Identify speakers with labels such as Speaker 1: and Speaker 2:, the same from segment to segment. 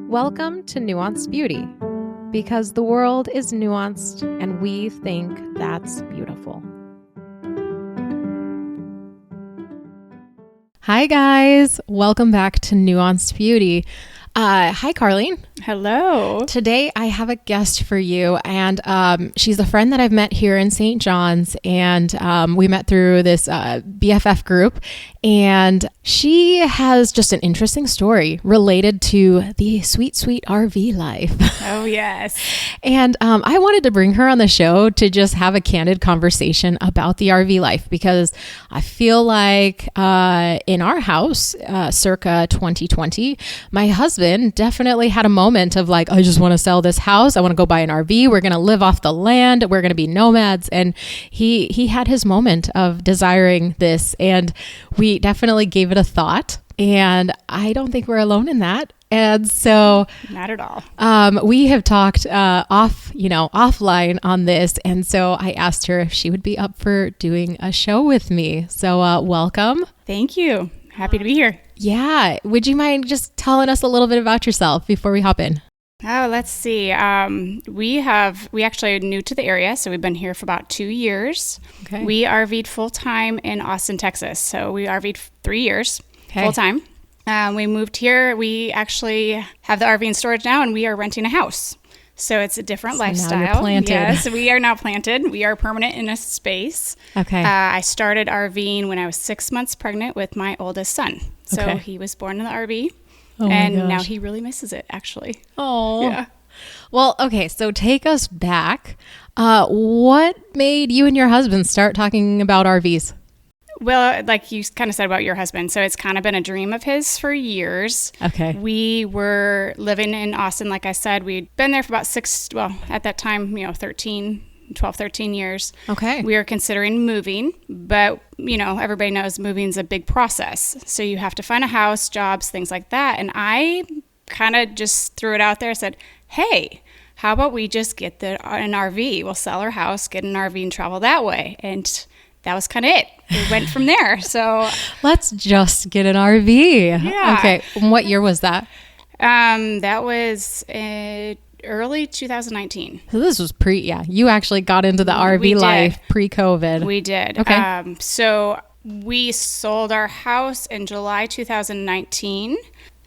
Speaker 1: Welcome to Nuanced Beauty, because the world is nuanced and we think that's beautiful. Hi guys, welcome back to Nuanced Beauty. Hi Carleen.
Speaker 2: Hello.
Speaker 1: Today I have a guest for you, and she's a friend that I've met here in St. John's, and we met through this BFF group, and she has just an interesting story related to the sweet, sweet RV life.
Speaker 2: Oh, yes.
Speaker 1: And I wanted to bring her on the show to just have a candid conversation about the RV life, because I feel like in our house, circa 2020, my husband definitely had a moment of like, I just want to sell this house. I want to go buy an RV. We're going to live off the land. We're going to be nomads. And he had his moment of desiring this, and we definitely gave it a thought. And I don't think we're alone in that. And so,
Speaker 2: not at all.
Speaker 1: We have talked offline on this. And so I asked her if she would be up for doing a show with me. So welcome.
Speaker 2: Thank you. Happy to be here.
Speaker 1: Yeah. Would you mind just telling us a little bit about yourself before we hop in?
Speaker 2: Oh, let's see. We actually are new to the area, so we've been here for about 2 years. Okay. We RV'd full time in Austin, Texas. So we RV'd 3 years full time. We moved here. We actually have the RV in storage now, and we are renting a house. So it's a different lifestyle.
Speaker 1: Now you're planted.
Speaker 2: Yes, we are now planted. We are permanent in a space.
Speaker 1: Okay.
Speaker 2: I started RVing when I was 6 months pregnant with my oldest son. So he was born in the RV.
Speaker 1: Oh
Speaker 2: and
Speaker 1: my gosh.
Speaker 2: now he really misses it, actually.
Speaker 1: Oh.
Speaker 2: Yeah.
Speaker 1: Well, okay. So take us back. What made you and your husband start talking about RVs?
Speaker 2: Well, like you kind of said about your husband. So it's kind of been a dream of his for years.
Speaker 1: Okay.
Speaker 2: We were living in Austin. Like I said, we'd been there for about at that time, 13 years.
Speaker 1: Okay.
Speaker 2: We were considering moving, but everybody knows moving's a big process. So you have to find a house, jobs, things like that. And I kind of just threw it out there, said, hey, how about we just get an RV? We'll sell our house, get an RV and travel that way. And that was kind of it. We went from there. So
Speaker 1: let's just get an RV.
Speaker 2: Yeah.
Speaker 1: Okay. What year was that?
Speaker 2: That was early 2019.
Speaker 1: So this was you actually got into the RV life pre-COVID.
Speaker 2: We did.
Speaker 1: Okay.
Speaker 2: So we sold our house in July 2019.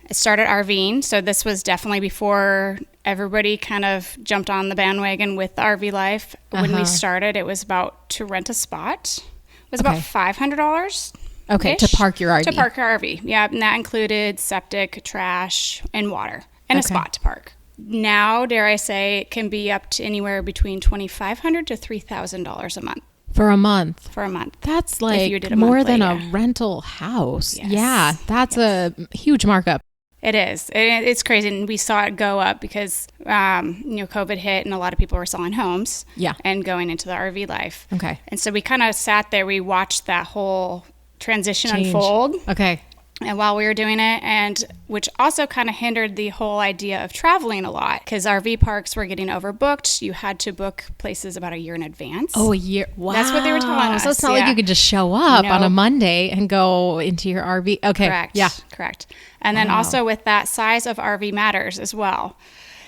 Speaker 2: I started RVing. So this was definitely before everybody kind of jumped on the bandwagon with the RV life. When we started, it was about to rent a spot. It was about $500.
Speaker 1: Okay, to park your RV.
Speaker 2: To park your RV, yeah. And that included septic, trash, and water, and a spot to park. Now, dare I say, it can be up to anywhere between $2,500 to $3,000 a month.
Speaker 1: For a month?
Speaker 2: For a month.
Speaker 1: That's like more than a rental house. Yes. Yeah, that's a huge markup.
Speaker 2: It is. It's crazy. And we saw it go up because, COVID hit and a lot of people were selling homes and going into the RV life.
Speaker 1: Okay.
Speaker 2: And so we kind of sat there. We watched that whole transition unfold.
Speaker 1: Okay.
Speaker 2: And while we were doing it, and which also kind of hindered the whole idea of traveling a lot, because RV parks were getting overbooked. You had to book places about a year in advance.
Speaker 1: Oh, a year. Wow.
Speaker 2: That's what they were telling us.
Speaker 1: So it's not like you could just show up on a Monday and go into your RV. Okay.
Speaker 2: Correct.
Speaker 1: Yeah.
Speaker 2: Correct. And then also with that, size of RV matters as well.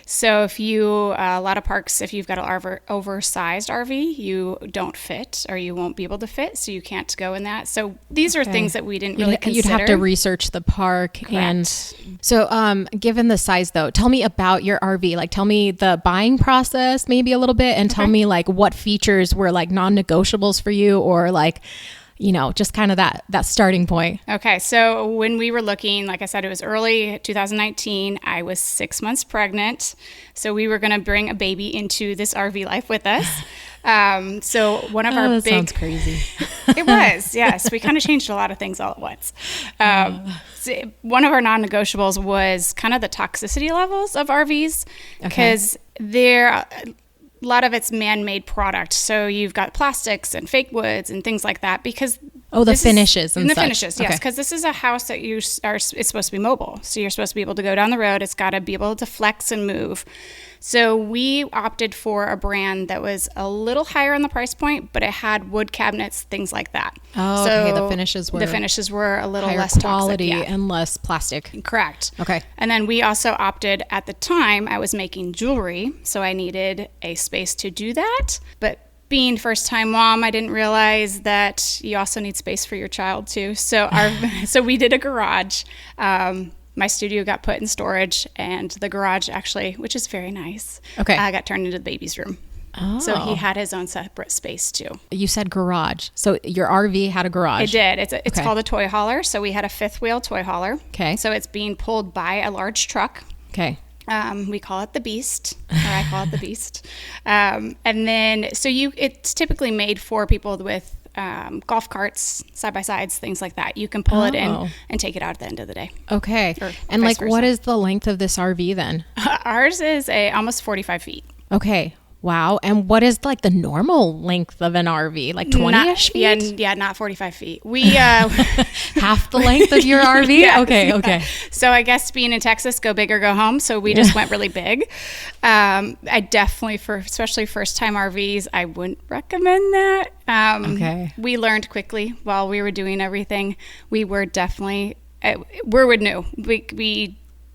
Speaker 2: So if a lot of parks, if you've got an oversized RV, you don't fit, or you won't be able to fit, so you can't go in that. So these are things that we didn't really consider.
Speaker 1: You'd have to research the park.
Speaker 2: Correct.
Speaker 1: And so given the size though, tell me about your RV. Like tell me the buying process maybe a little bit, and tell me like what features were like non-negotiables for you, or like, just kind of that starting point.
Speaker 2: Okay. So when we were looking, like I said, it was early 2019. I was 6 months pregnant. So we were going to bring a baby into this RV life with us. So one of our
Speaker 1: sounds crazy.
Speaker 2: It was, yes. We kind of changed a lot of things all at once. So one of our non-negotiables was kind of the toxicity levels of RVs, because a lot of it's man-made product. So you've got plastics and fake woods and things like that, because
Speaker 1: Oh, the finishes and
Speaker 2: the
Speaker 1: such.
Speaker 2: finishes, yes, because this is a house that it's supposed to be mobile. So you're supposed to be able to go down the road. It's got to be able to flex and move. So we opted for a brand that was a little higher on the price point, but it had wood cabinets, things like that.
Speaker 1: Oh,
Speaker 2: so
Speaker 1: okay. The finishes were
Speaker 2: a little
Speaker 1: higher
Speaker 2: less
Speaker 1: quality
Speaker 2: toxic,
Speaker 1: and less plastic.
Speaker 2: Correct.
Speaker 1: Okay.
Speaker 2: And then we also opted, at the time, I was making jewelry, so I needed a space to do that. But being first-time mom, I didn't realize that you also need space for your child too. So so we did a garage. My studio got put in storage, and the garage actually, which is very nice, got turned into the baby's room. Oh. So he had his own separate space too.
Speaker 1: You said garage. So your RV had a garage.
Speaker 2: It did. It's called a toy hauler. So we had a fifth wheel toy hauler.
Speaker 1: Okay.
Speaker 2: So it's being pulled by a large truck.
Speaker 1: Okay.
Speaker 2: We call it the Beast, or I call it the Beast. And then, so it's typically made for people with golf carts, side-by-sides, things like that. You can pull it in and take it out at the end of the day.
Speaker 1: Okay. And like, what is the length of this RV then?
Speaker 2: Ours is almost 45 feet.
Speaker 1: Okay. Wow. And what is like the normal length of an RV? Like 20-ish feet?
Speaker 2: Yeah, not 45 feet. We
Speaker 1: half the length of your RV? Yes, okay.
Speaker 2: So I guess being in Texas, go big or go home. So we just went really big. I definitely, especially first-time RVs, I wouldn't recommend that. We learned quickly while we were doing everything. We were definitely, we're new.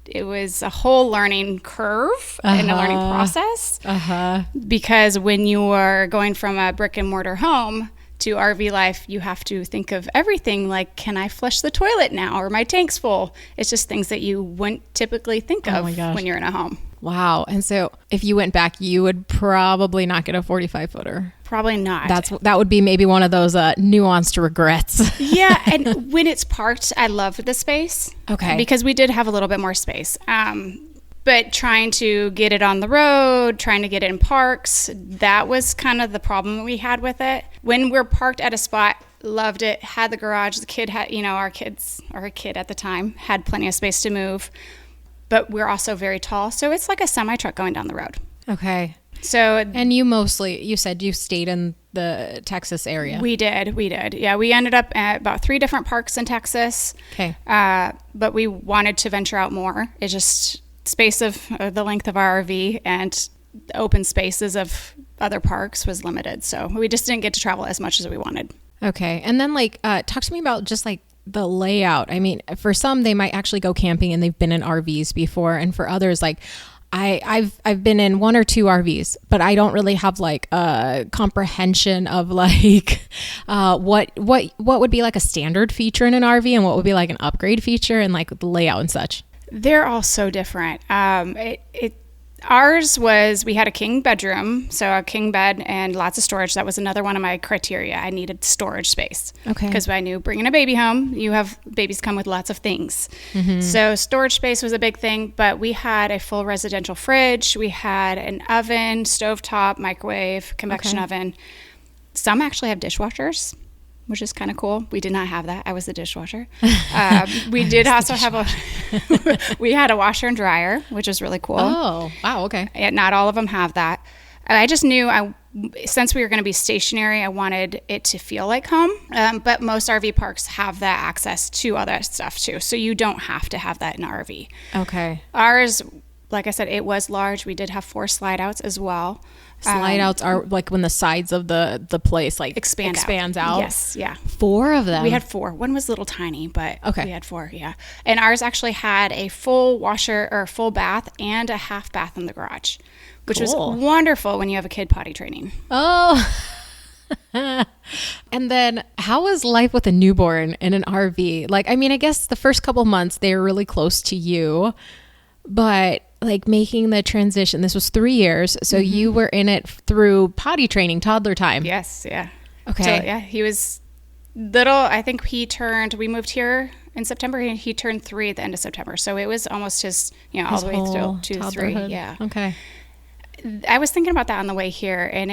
Speaker 2: It was a whole learning curve and a learning process because when you are going from a brick and mortar home to RV life, you have to think of everything like, can I flush the toilet now, or my tank's full? It's just things that you wouldn't typically think of when you're in a home.
Speaker 1: Wow. And so if you went back, you would probably not get a 45 footer.
Speaker 2: Probably not.
Speaker 1: That would be maybe one of those nuanced regrets.
Speaker 2: Yeah. And when it's parked, I love the space.
Speaker 1: Okay.
Speaker 2: Because we did have a little bit more space. But trying to get it on the road, trying to get it in parks, that was kind of the problem we had with it. When we're parked at a spot, loved it, had the garage, the kid had, our kid at the time had plenty of space to move. But we're also very tall, so it's like a semi-truck going down the road.
Speaker 1: Okay.
Speaker 2: So, and
Speaker 1: you said you stayed in the Texas area.
Speaker 2: We did. Yeah, we ended up at about 3 different parks in Texas.
Speaker 1: Okay.
Speaker 2: But we wanted to venture out more. It's just space of the length of our RV and the open spaces of other parks was limited. So we just didn't get to travel as much as we wanted.
Speaker 1: Okay. And then talk to me about just the layout. I mean, for some, they might actually go camping and they've been in RVs before. And for others, I've been in 1 or 2 RVs, but I don't really have a comprehension of what would be a standard feature in an RV and what would be an upgrade feature and the layout and such.
Speaker 2: They're all so different. Ours was, we had a king bedroom, so a king bed and lots of storage. That was another one of my criteria. I needed storage space. Okay. Because I knew bringing a baby home, babies come with lots of things. Mm-hmm. So storage space was a big thing, but we had a full residential fridge. We had an oven, stovetop, microwave, convection oven. Some actually have dishwashers, which is kind of cool. We did not have that. I was the dishwasher. We did also have we had a washer and dryer, which is really cool.
Speaker 1: Oh, wow. Okay.
Speaker 2: Not all of them have that. I just knew since we were going to be stationary, I wanted it to feel like home. But most RV parks have that access to other stuff too. So you don't have to have that in an RV.
Speaker 1: Okay.
Speaker 2: Ours, like I said, it was large. We did have 4 slide outs as well.
Speaker 1: Slide outs are when the sides of the place expands out.
Speaker 2: Yes, yeah.
Speaker 1: 4 of them.
Speaker 2: We had 4. One was a little tiny, but we had 4, yeah. And ours actually had a full washer or full bath and a half bath in the garage, which was wonderful when you have a kid potty training.
Speaker 1: Oh. And then how was life with a newborn in an RV? I guess the first couple months they were really close to you, but making the transition, this was 3 years. So you were in it through potty training, toddler time.
Speaker 2: Yes. Yeah.
Speaker 1: Okay.
Speaker 2: So, yeah, he was little. I think we moved here in September. He turned 3 at the end of September. So it was almost his all the way through to 3. Yeah.
Speaker 1: Okay.
Speaker 2: I was thinking about that on the way here, and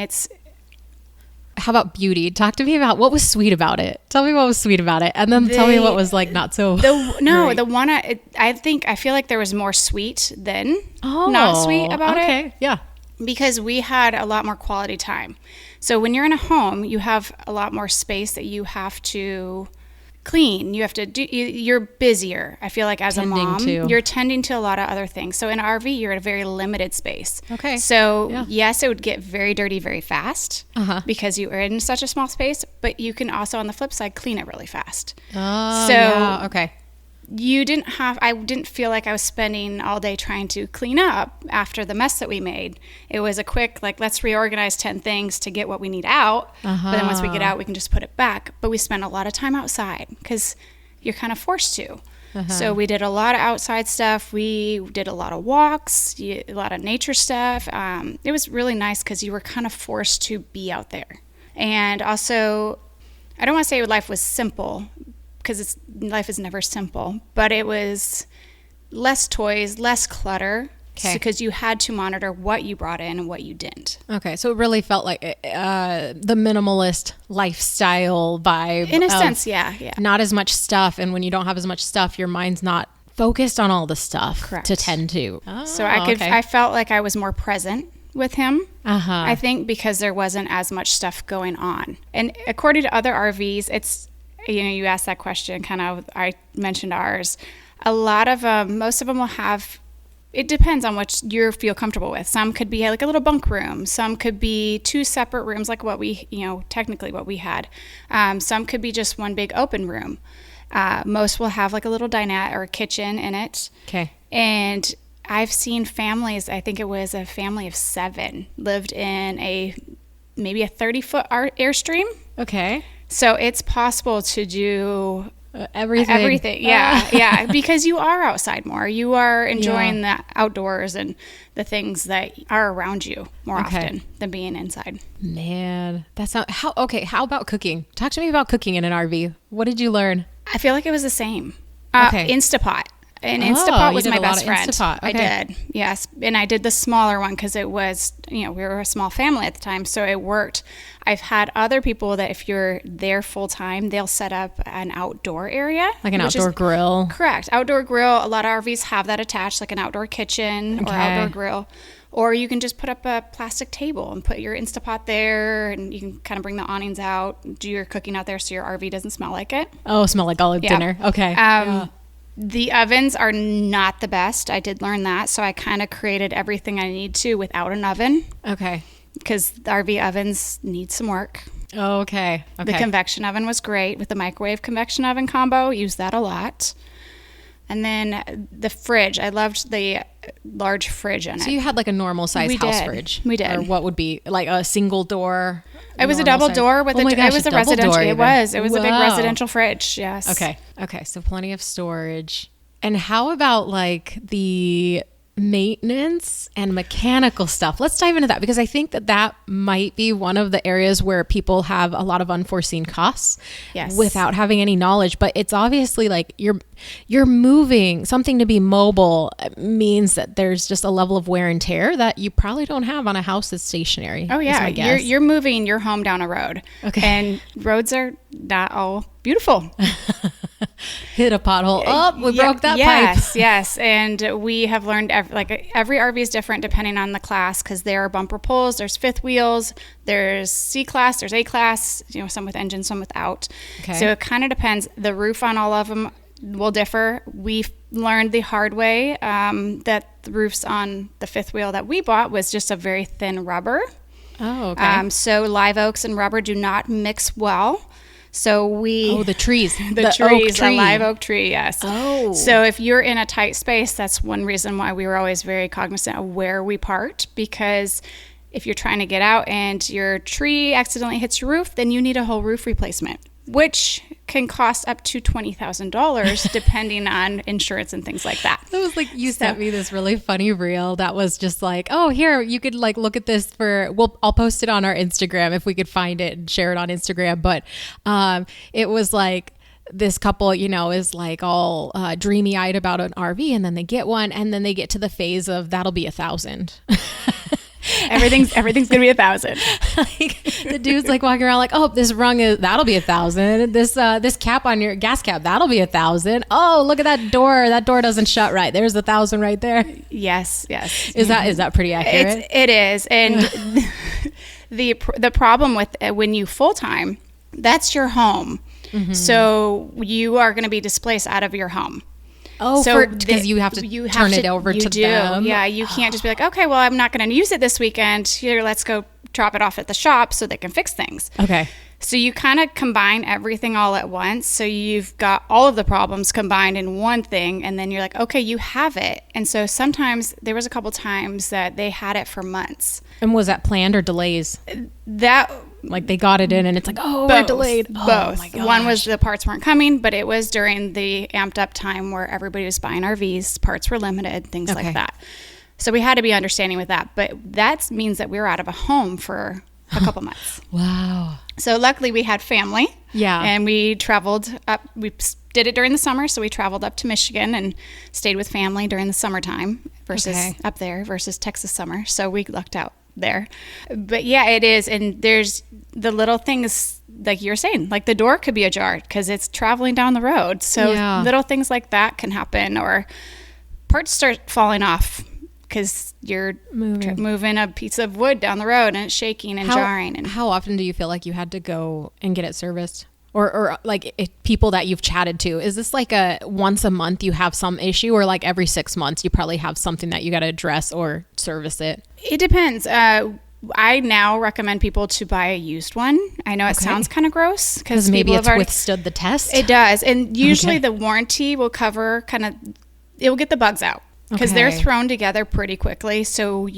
Speaker 1: how about beauty? Talk to me about what was sweet about it. Tell me what was sweet about it. And then tell me what was not so.
Speaker 2: The one, I feel like there was more sweet than not sweet about it.
Speaker 1: Okay. Yeah.
Speaker 2: because we had a lot more quality time. So when you're in a home, you have a lot more space that you have to clean. You have to do, you're busier. I feel like as a mom, you're tending to a lot of other things. So in an RV, you're at a very limited space.
Speaker 1: Okay.
Speaker 2: So yes, it would get very dirty very fast because you are in such a small space, but you can also on the flip side, clean it really fast.
Speaker 1: Oh,
Speaker 2: so
Speaker 1: yeah. Okay.
Speaker 2: I didn't feel like I was spending all day trying to clean up after the mess that we made. It was a quick, like, let's reorganize 10 things to get what we need out. But then once we get out, we can just put it back. But we spent a lot of time outside because you're kind of forced to. So we did a lot of outside stuff. We did a lot of walks, a lot of nature stuff. It was really nice because you were kind of forced to be out there. And also, I don't want to say life was simple, because life is never simple, but it was less toys, less clutter, because you had to monitor what you brought in and what you didn't.
Speaker 1: Okay, so it really felt like the minimalist lifestyle vibe.
Speaker 2: In a sense, yeah.
Speaker 1: Not as much stuff, and when you don't have as much stuff, your mind's not focused on all the stuff to tend to.
Speaker 2: So I felt like I was more present with him, I think, because there wasn't as much stuff going on. And according to other RVs, it's, you asked that question, kind of, I mentioned ours. A lot of, most of them will have, it depends on what you feel comfortable with. Some could be like a little bunk room. Some could be 2 separate rooms, like what we, technically what we had. Some could be just one big open room. Most will have like a little dinette or a kitchen in it.
Speaker 1: Okay.
Speaker 2: And I've seen families, I think it was a family of 7, lived in maybe a 30-foot Airstream.
Speaker 1: Okay.
Speaker 2: So it's possible to do
Speaker 1: everything.
Speaker 2: Yeah, because you are outside more. You are enjoying the outdoors and the things that are around you more often than being inside.
Speaker 1: Man, that's not how about cooking? Talk to me about cooking in an RV. What did you learn?
Speaker 2: I feel like it was the same. Instapot. And Instapot was my best friend.
Speaker 1: Instapot. Okay.
Speaker 2: I did, yes. And I did the smaller one because it was, we were a small family at the time, so it worked. I've had other people that if you're there full time, they'll set up an outdoor area.
Speaker 1: Like an outdoor grill.
Speaker 2: Correct. Outdoor grill. A lot of RVs have that attached, like an outdoor kitchen or outdoor grill. Or you can just put up a plastic table and put your Instapot there, and you can kind of bring the awnings out, do your cooking out there so your RV doesn't smell like it.
Speaker 1: Oh, smell like olive dinner. Okay.
Speaker 2: The ovens are not the best. I did learn that. So I kind of created everything I need to without an oven.
Speaker 1: Okay.
Speaker 2: Because the RV ovens need some work.
Speaker 1: Okay.
Speaker 2: The convection oven was great with the microwave convection oven combo. Used that a lot. And then the fridge. I loved the large fridge in it.
Speaker 1: So you had like a normal size house fridge?
Speaker 2: We did.
Speaker 1: Or what would be like a single door?
Speaker 2: It was a double door with it was a residential. It was a big residential fridge. Yes.
Speaker 1: Okay. So plenty of storage. And how about like the maintenance and mechanical stuff? Let's dive into that, because I think that might be one of the areas where people have a lot of unforeseen costs without having any knowledge. But it's obviously like you're moving. Something to be mobile means that there's just a level of wear and tear that you probably don't have on a house that's stationary.
Speaker 2: Oh yeah, you're moving your home down a road. Okay. And roads are not all beautiful.
Speaker 1: Hit a pothole. Oh, we broke that pipe.
Speaker 2: Yes. And we have learned every RV is different depending on the class, because there are bumper pulls, there's fifth wheels, there's C class, there's A class, some with engine, some without. Okay. So it kind of depends. The roof on all of them will differ. We've learned the hard way that the roofs on the fifth wheel that we bought was just a very thin rubber.
Speaker 1: Oh, okay.
Speaker 2: So live oaks and rubber do not mix well. So
Speaker 1: the trees,
Speaker 2: the trees, a live oak tree, yes.
Speaker 1: Oh.
Speaker 2: So if you're in a tight space, that's one reason why we were always very cognizant of where we parked, because if you're trying to get out and your tree accidentally hits your roof, then you need a whole roof replacement, which can cost up to $20,000 depending on insurance and things like that.
Speaker 1: It was like you sent me this really funny reel that was just like, oh, here, you could like look at this I'll post it on our Instagram if we could find it and share it on Instagram. But it was like this couple, is like all dreamy-eyed about an RV, and then they get one, and then they get to the phase of that'll be $1,000.
Speaker 2: Everything's gonna be 1,000.
Speaker 1: Like the dude's like walking around like, oh, this rung that'll be 1,000. This cap on your gas cap, that'll be 1,000. Oh, look at that door. That door doesn't shut right. There's 1,000 right there.
Speaker 2: Yes.
Speaker 1: Is that pretty accurate?
Speaker 2: It is. And the problem with when you full-time, that's your home. Mm-hmm. So you are going to be displaced out of your home.
Speaker 1: Oh, so because you have to turn it over to them.
Speaker 2: Yeah, you can't just be like, okay, well, I'm not going to use it this weekend. Here, let's go drop it off at the shop so they can fix things.
Speaker 1: Okay.
Speaker 2: So you kind of combine everything all at once. So you've got all of the problems combined in one thing, and then you're like, okay, you have it. And so sometimes there was a couple times that they had it for months.
Speaker 1: And was that planned or delays?
Speaker 2: That
Speaker 1: like they got it in and it's like, oh, we're delayed.
Speaker 2: Both.
Speaker 1: Oh, my gosh.
Speaker 2: One was the parts weren't coming, but it was during the amped up time where everybody was buying RVs, parts were limited, things like that. So we had to be understanding with that. But that means that we were out of a home for a couple months.
Speaker 1: Wow.
Speaker 2: So luckily we had family.
Speaker 1: Yeah.
Speaker 2: And we traveled up. We did it during the summer. So we traveled up to Michigan and stayed with family during the summertime versus up there versus Texas summer. So we lucked out there. But yeah, it is. And there's the little things like you're saying, like the door could be ajar because it's traveling down the road. So little things like that can happen, or parts start falling off because you're moving a piece of wood down the road and it's shaking and jarring. And
Speaker 1: how often do you feel like you had to go and get it serviced? Or like people that you've chatted to, is this like a once a month you have some issue, or like every 6 months you probably have something that you got to address or service it?
Speaker 2: It depends. I now recommend people to buy a used one. I know it sounds kind of gross because
Speaker 1: maybe it's withstood the test.
Speaker 2: It does. And usually the warranty will cover it will get the bugs out because they're thrown together pretty quickly. So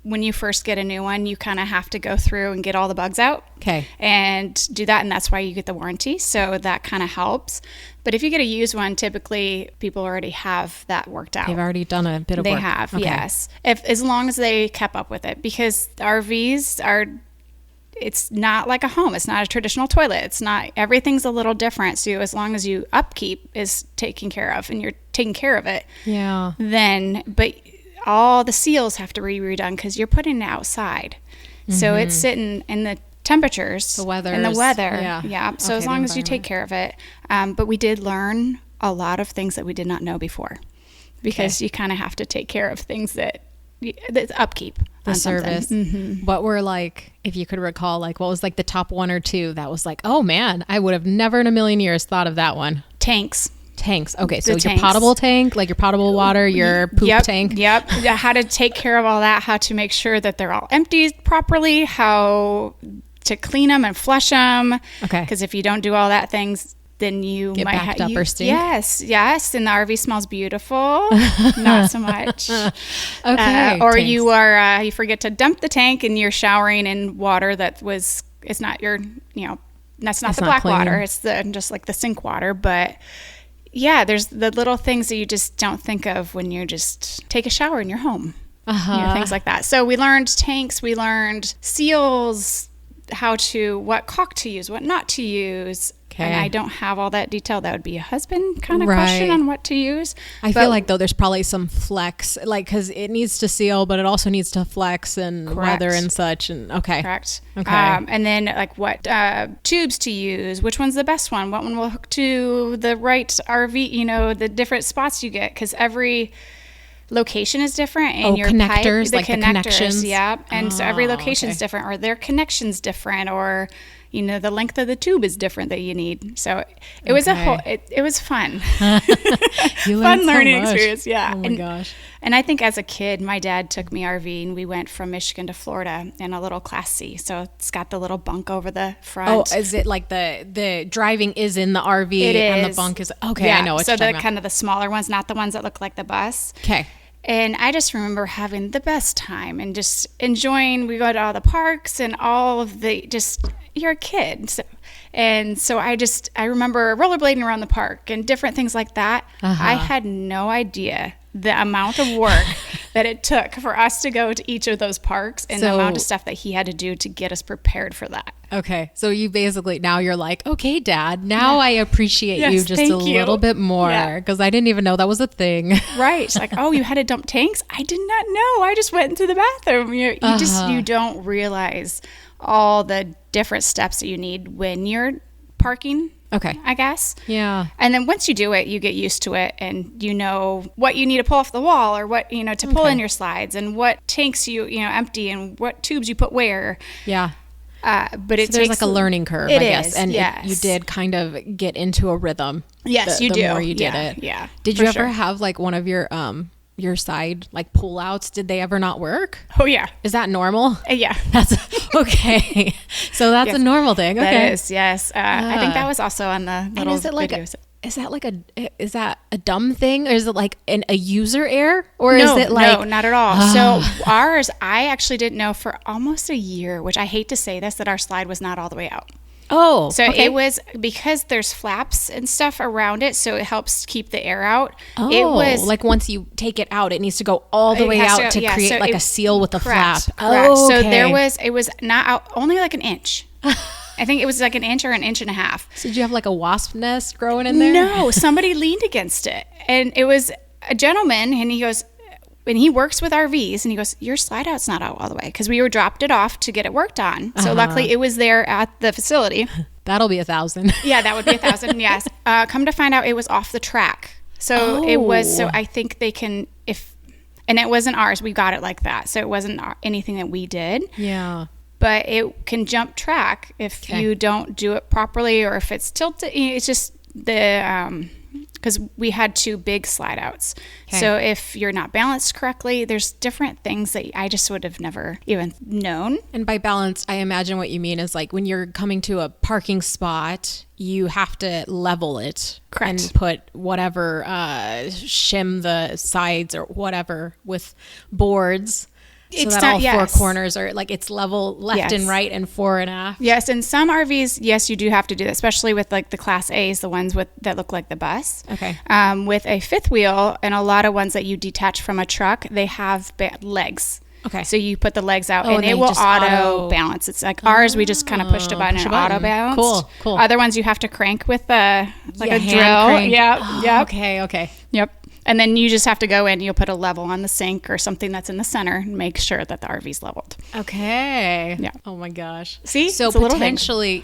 Speaker 2: when you first get a new one, you kind of have to go through and get all the bugs out.
Speaker 1: Okay.
Speaker 2: And do that. And that's why you get the warranty. So that kind of helps. But if you get a used one, typically people already have that worked out.
Speaker 1: They've already done a bit of work.
Speaker 2: They have, yes. As long as they kept up with it. Because RVs it's not like a home. It's not a traditional toilet. It's not, everything's a little different. So as long as you upkeep is taken care of and you're taking care of it.
Speaker 1: Yeah.
Speaker 2: But all the seals have to be redone because you're putting it outside. Mm-hmm. So it's sitting in the temperatures.
Speaker 1: The weather.
Speaker 2: Yeah. So as long as you take care of it. But we did learn a lot of things that we did not know before because you kind of have to take care of things that's upkeep.
Speaker 1: The service. Mm-hmm. What were like, if you could recall, like what was like the top one or two that was like, oh man, I would have never in a million years thought of that one?
Speaker 2: Tanks.
Speaker 1: Okay, so your potable tank, like your potable water, your poop tank.
Speaker 2: Yep. How to take care of all that, how to make sure that they're all emptied properly, how to clean them and flush them. Okay. Because if you don't do all that things, then you
Speaker 1: get
Speaker 2: might
Speaker 1: backed up or stink.
Speaker 2: Yes. And the RV smells beautiful. Not so much.
Speaker 1: Okay.
Speaker 2: Or you are you forget to dump the tank and you're showering in water it's not your, that's not the black water. It's just like the sink water, but. Yeah, there's the little things that you just don't think of when you just take a shower in your home. Things like that. So we learned tanks, we learned seals, what caulk to use, what not to use. Okay. And I don't have all that detail. That would be a husband kind of question on what to use.
Speaker 1: I feel like though there's probably some flex, like because it needs to seal, but it also needs to flex and weather and such. And
Speaker 2: correct. Okay. And then like what tubes to use, which one's the best one? What one will hook to the right RV? The different spots you get because every location is different and your
Speaker 1: connectors,
Speaker 2: pipe,
Speaker 1: the connections.
Speaker 2: Yeah. And so every location is different, or their connection's different, or the length of the tube is different that you need. So it was it was fun. Fun learning experience. Yeah.
Speaker 1: Oh my gosh.
Speaker 2: And I think as a kid, my dad took me RVing. We went from Michigan to Florida in a little Class C. So it's got the little bunk over the front.
Speaker 1: Oh, is it like the driving is in the RV and the bunk is okay?
Speaker 2: Yeah.
Speaker 1: I know what you're talking about. So
Speaker 2: kind of the smaller ones, not the ones that look like the bus.
Speaker 1: Okay.
Speaker 2: And I just remember having the best time and just enjoying. We go to all the parks and all of you're a kid. So I remember rollerblading around the park and different things like that. I had no idea the amount of work that it took for us to go to each of those parks and the amount of stuff that he had to do to get us prepared for that.
Speaker 1: Okay. So you basically, now you're like, okay, Dad, now I appreciate you just a little bit more because I didn't even know that was a thing.
Speaker 2: Right. It's like, oh, you had to dump tanks? I did not know. I just went into the bathroom. You don't realize all the different steps that you need when you're parking.
Speaker 1: Okay.
Speaker 2: I guess.
Speaker 1: Yeah.
Speaker 2: And then once you do it, you get used to it and you know what you need to pull off the wall or what, to pull in your slides and what tanks you empty and what tubes you put where.
Speaker 1: Yeah.
Speaker 2: But it
Speaker 1: there's like a learning curve, I guess. And you did kind of get into a rhythm.
Speaker 2: Yes, you do.
Speaker 1: The more you did it.
Speaker 2: Yeah.
Speaker 1: Did you ever have like one of your side like pull outs? Did they ever not work?
Speaker 2: Oh yeah.
Speaker 1: Is that normal?
Speaker 2: Yeah.
Speaker 1: That's okay. So that's a normal thing. Okay.
Speaker 2: That is, yes. I think that was also on the little videos.
Speaker 1: Is that a dumb thing, or is it like a user error, or
Speaker 2: no,
Speaker 1: is it like
Speaker 2: no, not at all? So ours, I actually didn't know for almost a year, which I hate to say this, that our slide was not all the way out.
Speaker 1: Oh,
Speaker 2: so it was because there's flaps and stuff around it, so it helps keep the air out.
Speaker 1: Oh,
Speaker 2: it was
Speaker 1: like once you take it out, it needs to go all the way out to create like a seal with a flap.
Speaker 2: Correct.
Speaker 1: Oh, okay.
Speaker 2: So it was not out, only like an inch. I think it was like an inch or an inch and a half.
Speaker 1: So did you have like a wasp nest growing in there?
Speaker 2: No, somebody leaned against it, and it was a gentleman, and he goes, and he works with RVs, and he goes, your slide out's not out all the way, because we were dropped it off to get it worked on. So luckily it was there at the facility.
Speaker 1: That'll be $1,000.
Speaker 2: Yeah, that would be $1,000. Yes. Come to find out, it was off the track. So it was. So I think they can and it wasn't ours. We got it like that. So it wasn't anything that we did.
Speaker 1: Yeah.
Speaker 2: But it can jump track if you don't do it properly, or if it's tilted. It's just because we had 2 big slide outs. Okay. So if you're not balanced correctly, there's different things that I just would have never even known.
Speaker 1: And by balance, I imagine what you mean is like when you're coming to a parking spot, you have to level it.
Speaker 2: Correct.
Speaker 1: And put whatever, shim the sides or whatever with boards. So that all 4 corners are like it's level left and right and fore and aft.
Speaker 2: Yes, and some RVs, yes, you do have to do that, especially with like the Class A's, the ones that look like the bus.
Speaker 1: Okay.
Speaker 2: With a 5th wheel, and a lot of ones that you detach from a truck, they have legs. Okay. So you put the legs out, and it will auto balance. It's like ours, we just kind of pushed a button and auto balance.
Speaker 1: Cool.
Speaker 2: Other ones you have to crank with a drill.
Speaker 1: Crank.
Speaker 2: Yeah. Yep.
Speaker 1: Okay.
Speaker 2: Yep. And then you just have to go in, you'll put a level on the sink or something that's in the center and make sure that the RV's leveled.
Speaker 1: Okay.
Speaker 2: Yeah.
Speaker 1: Oh my gosh.
Speaker 2: See?
Speaker 1: So potentially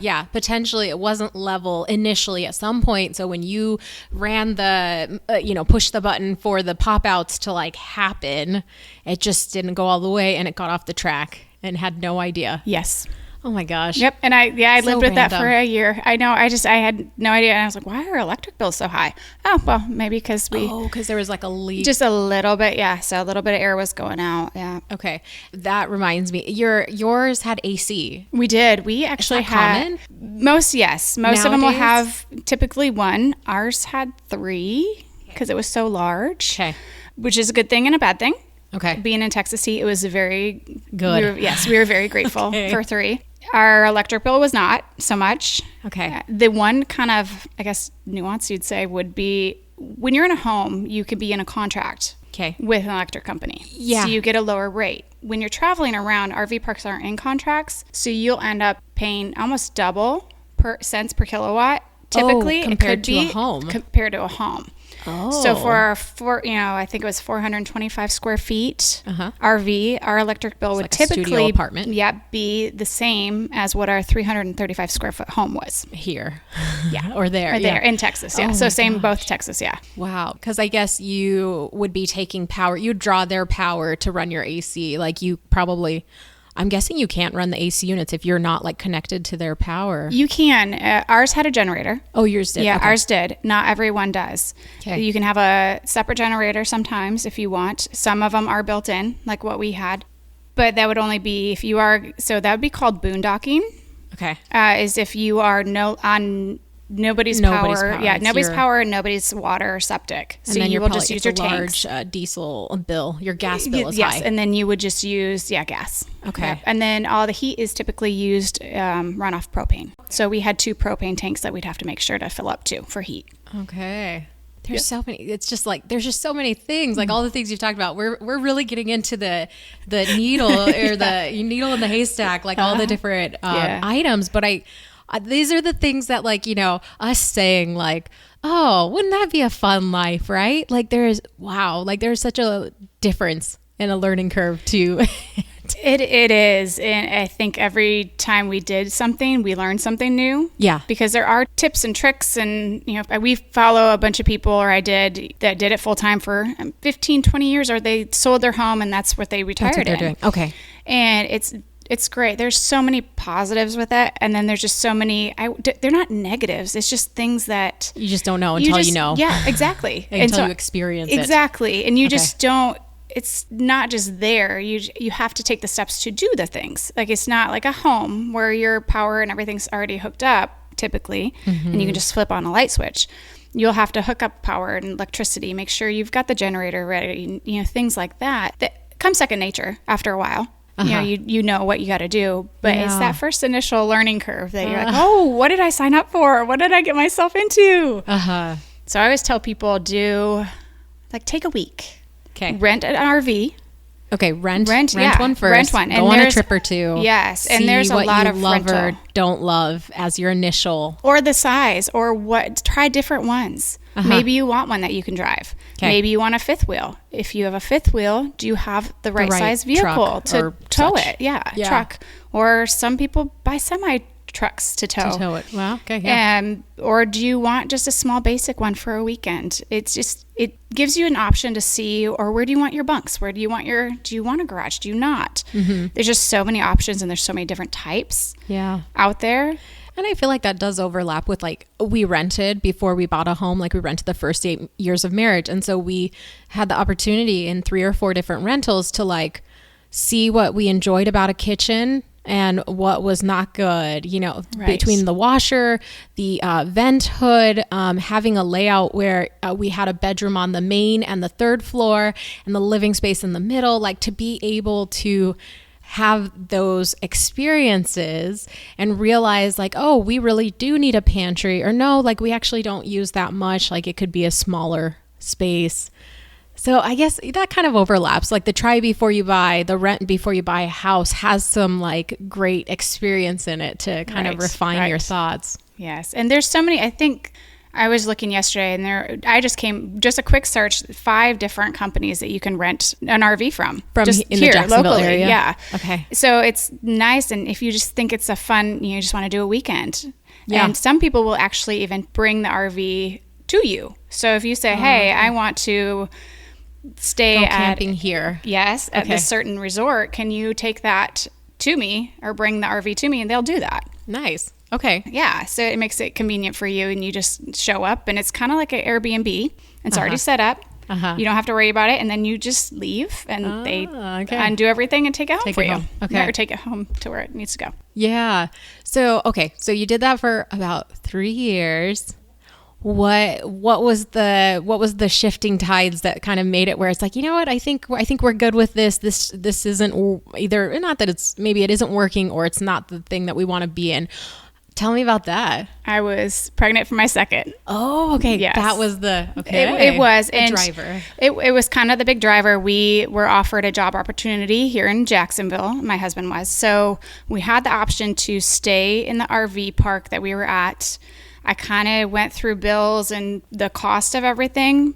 Speaker 1: it wasn't level initially at some point. So when you ran the, push the button for the pop outs to like happen, it just didn't go all the way and it got off the track and had no idea.
Speaker 2: Yes.
Speaker 1: Oh my gosh.
Speaker 2: Yep. And I lived with that for a year. I know. I had no idea. And I was like, why are our electric bills so high? Oh, well, maybe because
Speaker 1: because there was like a leak.
Speaker 2: Just a little bit. Yeah. So a little bit of air was going out. Yeah.
Speaker 1: Okay. That reminds me, yours had AC.
Speaker 2: We did. We actually had
Speaker 1: common?
Speaker 2: Most of them will have typically 1. Ours had 3 because it was so large.
Speaker 1: Okay.
Speaker 2: Which is a good thing and a bad thing.
Speaker 1: Okay.
Speaker 2: Being in Texas heat, it was very
Speaker 1: good.
Speaker 2: We were very grateful for 3. Our electric bill was not so much.
Speaker 1: Okay.
Speaker 2: The one kind of, I guess, nuance you'd say would be when you're in a home, you could be in a contract with an electric company.
Speaker 1: Yeah.
Speaker 2: So you get a lower rate. When you're traveling around, RV parks aren't in contracts, so you'll end up paying almost double cents per kilowatt. Typically,
Speaker 1: compared to a home.
Speaker 2: Compared to a home.
Speaker 1: Oh.
Speaker 2: So I think it was 425 square feet RV, our electric bill would
Speaker 1: like
Speaker 2: typically
Speaker 1: a studio apartment.
Speaker 2: Be the same as what our 335 square foot home was
Speaker 1: here.
Speaker 2: Yeah.
Speaker 1: Or there.
Speaker 2: There in Texas. Yeah. So same both Texas. Yeah.
Speaker 1: Wow. Because I guess you would be taking power. You draw their power to run your AC. Like you probably... I'm guessing you can't run the AC units if you're not like connected to their power.
Speaker 2: You can. Ours had a generator.
Speaker 1: Oh, yours did?
Speaker 2: Yeah, ours did. Not everyone does. Okay. You can have a separate generator sometimes if you want. Some of them are built in, like what we had. But that would only be if you are, so that would be called boondocking.
Speaker 1: Okay.
Speaker 2: Is if you are on nobody's power. Yeah, nobody's power and nobody's water or septic.
Speaker 1: So then you will just use your large diesel bill. Your gas bill is high.
Speaker 2: Yes, and then you would just use gas.
Speaker 1: Okay.
Speaker 2: Yep. And then all the heat is typically used run off propane. So we had 2 propane tanks that we'd have to make sure to fill up to for heat.
Speaker 1: Okay. There's so many. It's just like there's just so many things. Like all the things you've talked about. We're really getting into the needle or the needle in the haystack. Like all the different items. But these are the things that like us saying like, oh, wouldn't that be a fun life, right? Like there's such a difference in a learning curve to.
Speaker 2: It is. And I think every time we did something, we learned something new.
Speaker 1: Yeah.
Speaker 2: Because there are tips and tricks and, we follow a bunch of people, or I did, that did it full time for 15, 20 years, or they sold their home and that's what they retired
Speaker 1: That's what they're
Speaker 2: in.
Speaker 1: doing. Okay.
Speaker 2: And it's great. There's so many positives with it. And then there's just so many, they're not negatives. It's just things that
Speaker 1: you just don't know until you know.
Speaker 2: Yeah, exactly.
Speaker 1: Until you experience it.
Speaker 2: Exactly. And you just don't. It's not just there. You have to take the steps to do the things. Like it's not like a home where your power and everything's already hooked up typically, and you can just flip on a light switch. You'll have to hook up power and electricity, make sure you've got the generator ready, things like that. That come second nature after a while. You know what you got to do, but it's that first initial learning curve that you're like, oh, what did I sign up for? What did I get myself into? So I always tell people take a week.
Speaker 1: Okay.
Speaker 2: Rent an RV.
Speaker 1: Okay, rent
Speaker 2: yeah,
Speaker 1: one first.
Speaker 2: Rent one.
Speaker 1: Go on a trip or two.
Speaker 2: Yes, and there's a lot of
Speaker 1: love
Speaker 2: rental.
Speaker 1: or don't love as your initial.
Speaker 2: Or the size, or try different ones. Maybe you want one that you can drive. Okay. Maybe you want a fifth wheel. If you have a fifth wheel, do you have the right size vehicle to tow it? Yeah, truck. Or some people buy semi trucks to tow
Speaker 1: it. Wow. Okay. Yeah.
Speaker 2: Or do you want just a small basic one for a weekend? It gives you an option to see, or where do you want your bunks? Do you want a garage? Do you not? There's just so many options, and there's so many different types out there.
Speaker 1: And I feel like that does overlap with like we rented before we bought a home. Like we rented the first 8 years of marriage. And so we had the opportunity in 3 or 4 different rentals to like see what we enjoyed about a kitchen and what was not good, between the washer, the vent hood, having a layout where we had a bedroom on the main and the 3rd floor and the living space in the middle, like to be able to have those experiences and realize like, oh, we really do need a pantry, or no, like we actually don't use that much. Like it could be a smaller space. So I guess that kind of overlaps. Like the try before you buy, the rent before you buy a house has some like great experience in it to kind of refine your thoughts.
Speaker 2: Yes. And there's so many, I think I was looking yesterday and just a quick search, 5 different companies that you can rent an RV from just
Speaker 1: in
Speaker 2: here,
Speaker 1: the Jacksonville
Speaker 2: locally.
Speaker 1: area.
Speaker 2: Yeah.
Speaker 1: Okay.
Speaker 2: So it's nice. And if you just think it's a fun, you just want to do a weekend.
Speaker 1: Yeah.
Speaker 2: And some people will actually even bring the RV to you. So if you say, hey, I want to stay
Speaker 1: camping here.
Speaker 2: Yes, at this certain resort. Can you take that to me or bring the RV to me? And they'll do that.
Speaker 1: Nice. Okay.
Speaker 2: Yeah. So it makes it convenient for you, and you just show up, and it's kind of like an Airbnb. It's already set up. You don't have to worry about it. And then you just leave, and they undo everything and take it home for you.
Speaker 1: Okay.
Speaker 2: Or take it home to where it needs to go.
Speaker 1: Yeah. So, so you did that for about 3 years. What was the shifting tides that kind of made it where it's like, you know what, I think we're good with this. This isn't either, not that it isn't working, or it's not the thing that we want to be in. Tell me about that.
Speaker 2: I was pregnant for my second.
Speaker 1: Oh, okay.
Speaker 2: Yes.
Speaker 1: That was
Speaker 2: it was
Speaker 1: a driver.
Speaker 2: It was kind of the big driver. We were offered a job opportunity here in Jacksonville. My husband was. So we had the option to stay in the RV park that we were at. I kind of went through bills and the cost of everything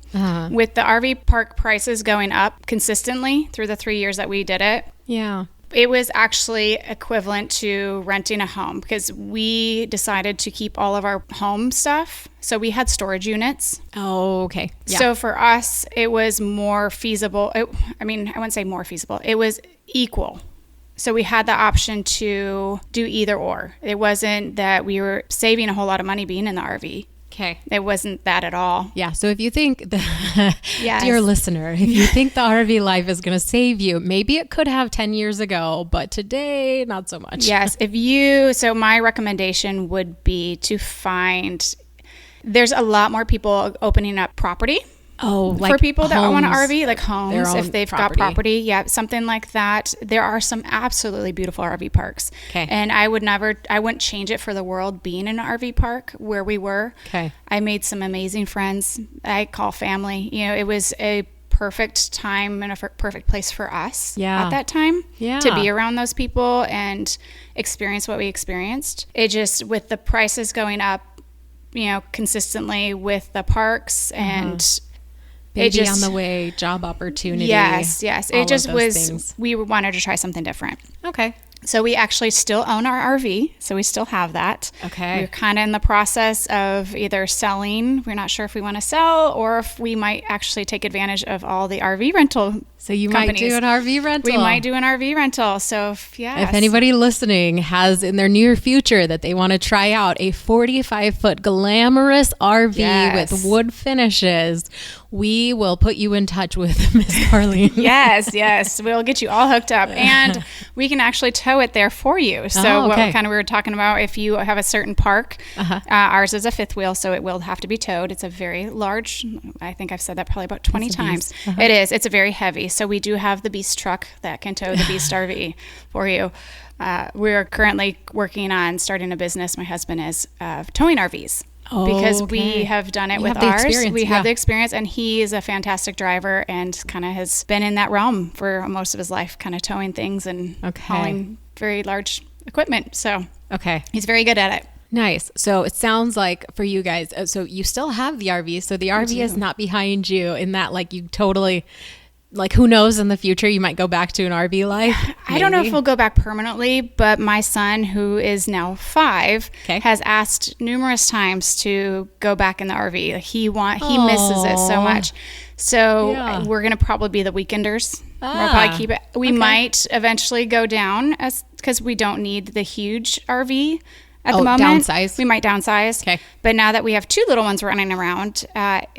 Speaker 2: with the RV park prices going up consistently through the 3 years that we did it.
Speaker 1: Yeah.
Speaker 2: It was actually equivalent to renting a home because we decided to keep all of our home stuff. So we had storage units.
Speaker 1: Oh, okay. Yeah.
Speaker 2: So for us, it was more feasible. I wouldn't say more feasible. It was equal. So we had the option to do either or. It wasn't that we were saving a whole lot of money being in the RV.
Speaker 1: Okay.
Speaker 2: It wasn't that at all.
Speaker 1: Yeah. So if you think, dear listener, if you think the RV life is going to save you, maybe it could have 10 years ago, but today, not so much.
Speaker 2: Yes. So my recommendation would be to there's a lot more people opening up property
Speaker 1: Oh, like
Speaker 2: for people that want an
Speaker 1: homes,
Speaker 2: RV, like homes,
Speaker 1: own
Speaker 2: if they've got property, yeah, something like that. There are some absolutely beautiful RV parks.
Speaker 1: Okay.
Speaker 2: And I wouldn't change it for the world being in an RV park where we were.
Speaker 1: Okay.
Speaker 2: I made some amazing friends. I call family. You know, it was a perfect time and a perfect place for us at that time to be around those people and experience what we experienced. It just, with the prices going up, you know, consistently with the parks and
Speaker 1: baby on the way, job opportunity.
Speaker 2: Yes. It just was,
Speaker 1: things.
Speaker 2: We wanted to try something different.
Speaker 1: Okay.
Speaker 2: So we actually still own our RV. So we still have that.
Speaker 1: Okay.
Speaker 2: We're kind of in the process of either selling. We're not sure if we want to sell or if we might actually take advantage of all the RV rental.
Speaker 1: So you
Speaker 2: companies.
Speaker 1: might do an RV rental.
Speaker 2: We might do an RV rental. So if
Speaker 1: anybody listening has in their near future that they want to try out a 45-foot glamorous RV with wood finishes, we will put you in touch with Miss Carleen.
Speaker 2: Yes. We'll get you all hooked up, and we can actually tow it there for you. So what we were talking about, if you have a certain park, ours is a fifth wheel, so it will have to be towed. It's a very large, I think I've said that probably about 20 times. It is. It's a very heavy. So we do have the Beast truck that can tow the Beast RV for you. We're currently working on starting a business, my husband is, towing RVs. Because we have done it with ours. We have the experience, and he is a fantastic driver and kind of has been in that realm for most of his life, kind of towing things and hauling very large equipment. So he's very good at it.
Speaker 1: Nice. So it sounds like for you guys, so you still have the RV. So the RV is not behind you in that, like, you totally... Like, who knows, in the future you might go back to an RV life.
Speaker 2: I don't know if we'll go back permanently, but my son, who is now 5, has asked numerous times to go back in the RV. He misses it so much. So we're going to probably be the weekenders. We'll probably keep it. We might eventually go down because we don't need the huge RV. At the moment,
Speaker 1: downsize.
Speaker 2: We might downsize.
Speaker 1: Okay.
Speaker 2: But now that we have 2 little ones running around,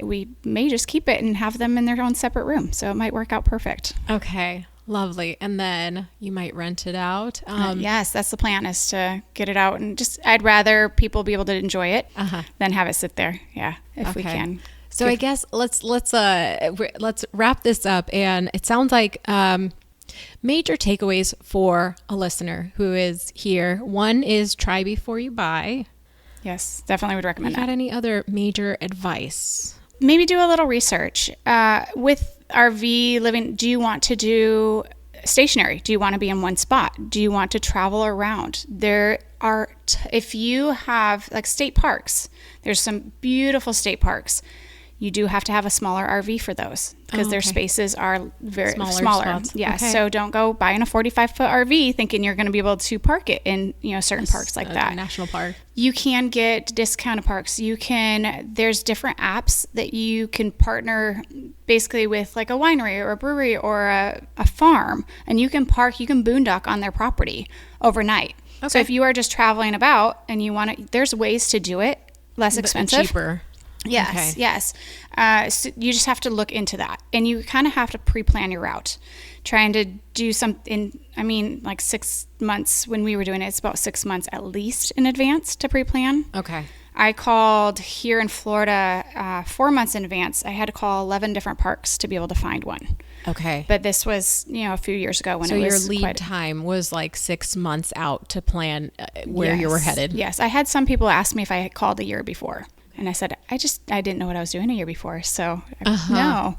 Speaker 2: we may just keep it and have them in their own separate room. So it might work out perfect.
Speaker 1: Okay. Lovely. And then you might rent it out.
Speaker 2: Yes, that's the plan, is to get it out. And just, I'd rather people be able to enjoy it than have it sit there. Yeah, if we can.
Speaker 1: So I guess let's wrap this up. And it sounds like... major takeaways for a listener who is here. One is try before you buy.
Speaker 2: Yes, definitely would recommend that.
Speaker 1: Got any other major advice?
Speaker 2: Maybe do a little research. With RV living, do you want to do stationary? Do you want to be in one spot? Do you want to travel around? There are, if you have like state parks, there's some beautiful state parks. You do have to have a smaller RV for those because their spaces are very smaller. Yes. So don't go buying a 45-foot RV thinking you're going to be able to park it in, certain parks like that.
Speaker 1: National park.
Speaker 2: You can get discounted parks. There's different apps that you can partner basically with, like a winery or a brewery or a farm, and you can boondock on their property overnight. Okay. So if you are just traveling about and there's ways to do it less expensive.
Speaker 1: Cheaper.
Speaker 2: Yes. So you just have to look into that, and you kind of have to pre-plan your route. Trying to do something, like 6 months when we were doing it, it's about 6 months at least in advance to pre-plan.
Speaker 1: Okay.
Speaker 2: I called here in Florida 4 months in advance. I had to call 11 different parks to be able to find one.
Speaker 1: Okay.
Speaker 2: But this was, a few years ago when it was.
Speaker 1: So your lead time was like 6 months out to plan where you were headed.
Speaker 2: Yes. I had some people ask me if I had called a year before. And I said, I didn't know what I was doing a year before. So no.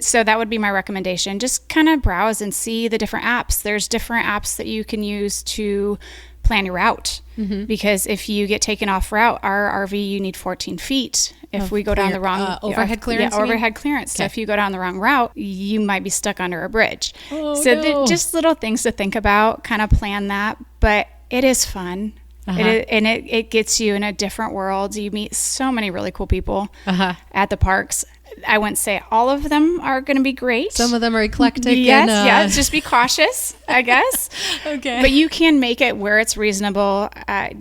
Speaker 2: So that would be my recommendation. Just kind of browse and see the different apps. There's different apps that you can use to plan your route. Mm-hmm. Because if you get taken off route, our RV, you need 14 feet. If we go down the wrong
Speaker 1: overhead clearance.
Speaker 2: Yeah, overhead clearance. Okay. So if you go down the wrong route, you might be stuck under a bridge. Just little things to think about, kind of plan that. But it is fun. It gets you in a different world. You meet so many really cool people at the parks. I wouldn't say all of them are going to be great.
Speaker 1: Some of them are eclectic.
Speaker 2: Yes. Just be cautious, I guess.
Speaker 1: Okay.
Speaker 2: But you can make it where it's reasonable.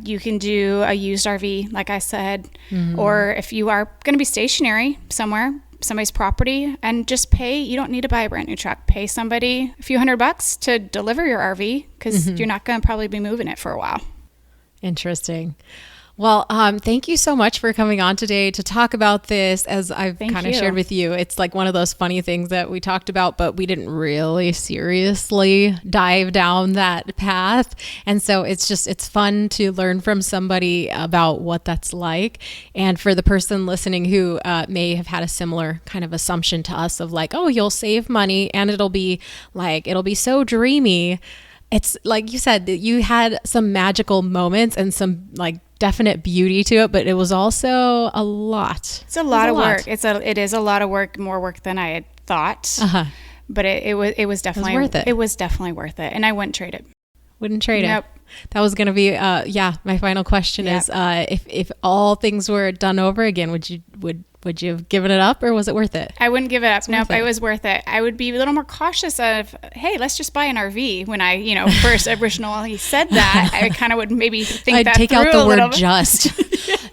Speaker 2: You can do a used RV, like I said, or if you are going to be stationary somewhere, somebody's property, and just pay. You don't need to buy a brand new truck. Pay somebody a few $100 to deliver your RV because you're not going to probably be moving it for a while.
Speaker 1: Interesting. Well, thank you so much for coming on today to talk about this. As I've kind of shared with you, it's like one of those funny things that we talked about, but we didn't really seriously dive down that path. And so it's fun to learn from somebody about what that's like. And for the person listening who may have had a similar kind of assumption to us of like, oh, you'll save money and it'll be so dreamy. It's like you said, that you had some magical moments and some like definite beauty to it, but it was also a lot.
Speaker 2: It's a lot of work. It is a lot of work, more work than I had thought. But it was definitely worth it. It was definitely worth it, and I wouldn't trade it.
Speaker 1: Wouldn't trade it. That was going to be my final question is if all things were done over again, would you have given it up, or was it worth it?
Speaker 2: I wouldn't give it up. Nope, it was worth it. I would be a little more cautious of, hey, let's just buy an RV. When I, first originally said that, I kind of would maybe think
Speaker 1: I'd take out the word just.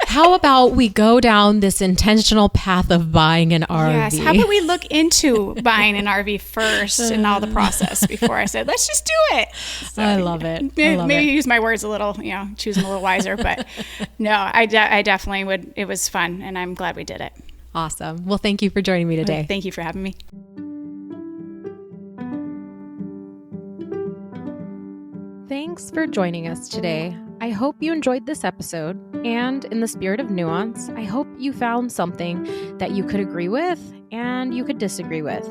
Speaker 1: How about we go down this intentional path of buying an RV?
Speaker 2: Yes. How about we look into buying an RV first and all the process before I said, let's just do it. So,
Speaker 1: I love it.
Speaker 2: Maybe use my words a little, choose them a little wiser. But no, I definitely would. It was fun, and I'm glad we did it.
Speaker 1: Awesome. Well, thank you for joining me today.
Speaker 2: Thank you for having me.
Speaker 1: Thanks for joining us today. I hope you enjoyed this episode, and in the spirit of nuance, I hope you found something that you could agree with and you could disagree with,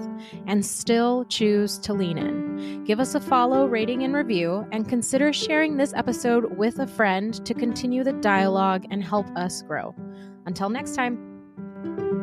Speaker 1: and still choose to lean in. Give us a follow, rating, and review, and consider sharing this episode with a friend to continue the dialogue and help us grow. Until next time.